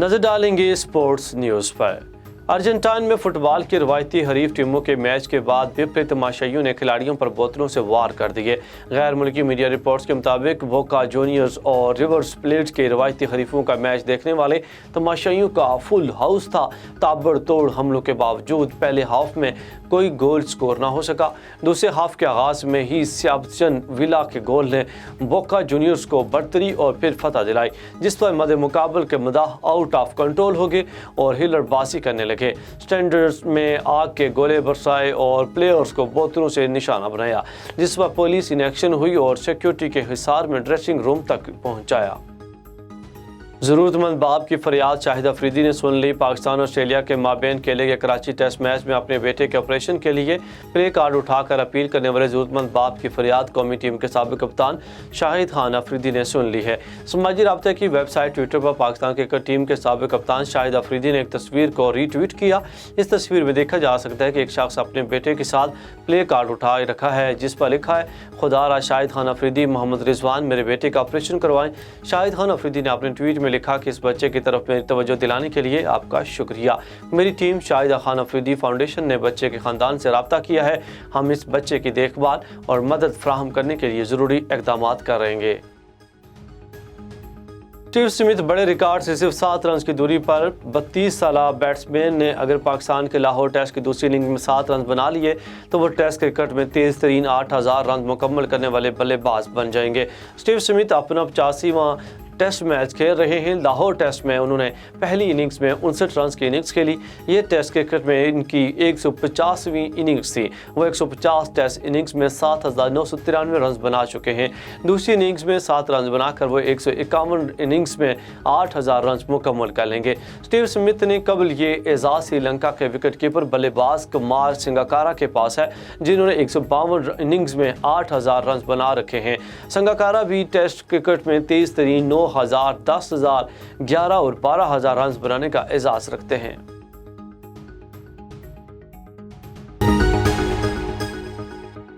नजर डालेंगे sports news पर। अर्जेंटाइन में फुटबॉल की रवायती हरीफ टीमों के मैच के बाद विपरीत तमाशाइयों ने खिलाड़ियों पर बोतलों से वार कर दिए। गैर मुल्की मीडिया रिपोर्ट्स के मुताबिक बोका जूनियर्स और रिवर्स प्लेट के रवायती हरीफों का मैच देखने वाले तमाशाइयों का फुल हाउस था। ताबड़तोड़ हमलों के बावजूद पहले हाफ में कोई गोल स्कोर ना हो सका। दूसरे हाफ के आगाज में ही सेबास्टियन विला के गोल ने बोका जूनियर्स को बढ़तरी और फिर फतह दिलाई, जिस पर मद मुकाबल के मदाह आउट ऑफ कंट्रोल हो गए और हिलरबाजी करने लगे। स्टैंडर्ड्स में आग के गोले बरसाए और प्लेयर्स को बोतलों से निशाना बनाया, जिस पर पुलिस इन एक्शन हुई और सिक्योरिटी के हिसार में ड्रेसिंग रूम तक पहुंचाया। ज़रूरतमंद बाप की फरियाद शाहिद अफरीदी ने सुन ली। पाकिस्तान और ऑस्ट्रेलिया के माबेन खेले गए कराची टेस्ट मैच में अपने बेटे के ऑपरेशन के लिए प्ले कार्ड उठाकर अपील करने वाले ज़रूरतमंद बाप की फरियाद कौमी टीम के साबिक़ कप्तान शाहिद खान अफरीदी ने सुन ली है। समाजी राब्ते की वेबसाइट ट्विटर पर पाकिस्तान क्रिकेट टीम के साबिक़ कप्तान शाहिद अफरीदी ने एक तस्वीर को रीट्वीट किया। इस तस्वीर में देखा जा सकता है कि एक शख्स अपने बेटे के साथ प्ले कार्ड उठाए रखा है, जिस पर लिखा है, खुदारा शाहिद खान अफरीदी मोहम्मद रिजवान मेरे बेटे का ऑपरेशन करवाएं। शाहिद खान अफरीदी ने अपने ट्वीट में लिखा कि इस बच्चे की तरफ मेरी तवज्जो दिलाने के लिए आपका शुक्रिया। मेरी टीम शाहिद खान अफरीदी फाउंडेशन ने बच्चे के ख़ानदान से रब्ता किया है। हम इस बच्चे की देखभाल और मदद फराहम करने के लिए ज़रूरी इक़दामात करेंगे। स्टीव स्मिथ बड़े रिकॉर्ड से सिर्फ 7 रन की दूरी पर 32 साला बैट्समैन ने अगर पाकिस्तान के लाहौर टेस्ट की दूसरी इनिंग में 7 रन बना लिए तो वो टेस्ट क्रिकेट में तेज़ तरीन 8000 रन मुकम्मल करने वाले बल्लेबाज बन जाएंगे। स्टीव स्मिथ अपना 85वां टेस्ट मैच खेल रहे हैं। लाहौर टेस्ट में उन्होंने पहली इनिंग्स में 59 रन की इनिंग्स खेली। ये टेस्ट क्रिकेट में इनकी 150वीं इनिंग्स थी। वो 150 टेस्ट इनिंग्स में 7993 रन बना चुके हैं। दूसरी इनिंग्स में 7 रन बनाकर वो 151 इनिंग्स में 8000 रन मुकम्मल कर लेंगे। स्टीव स्मिथ ने कबल ये एजाज़ श्रीलंका के विकेट कीपर बल्लेबाज कुमार संगाकारा के पास है, जिन्होंने 152 इनिंग्स में 8000 रन बना रखे हैं। संगाकारा भी टेस्ट क्रिकेट में तेज़ तरीन 9000, 10000, 11 और 12000 रन बनाने का एजाज़ रखते हैं।